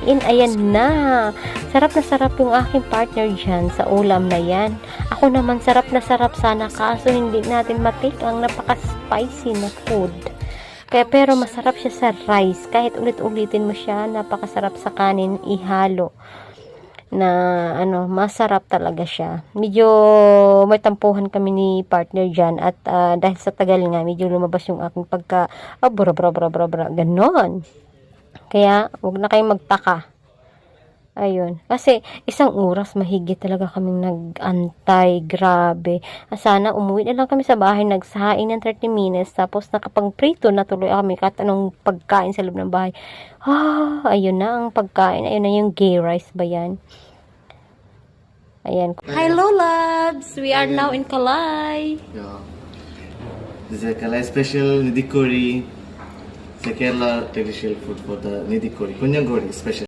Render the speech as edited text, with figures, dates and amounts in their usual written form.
kain. Ayan na. Sarap na sarap yung aking partner dyan sa ulam na yan. Ako naman sarap na sarap sana kaso hindi natin matik ang napaka-spicy na food. Kaya pero masarap siya sa rice. Kahit ulit-ulitin mo siya, napakasarap sa kanin ihalo. Na masarap talaga siya. Medyo may tampuhan kami ni partner dyan at dahil sa tagal nga, medyo lumabas yung aking pagka ganon. Kaya wag na kayong magtaka. Ayun. Kasi isang oras mahigit talaga kaming nag-antay. Grabe. Sana umuwi na lang kami sa bahay. Nagsahain ng 30 minutes. Tapos nakapag-prito na tuloy kami kahit anong pagkain sa loob ng bahay. Ayun na ang pagkain. Ayun na yung gay rice ba yan? Ayan. Hi Lolabs! We are now in Kalay. Yeah. This is a Kalay special nidhi kori. It's a Kerala traditional food for the nidhi kori. Kunjang kori special.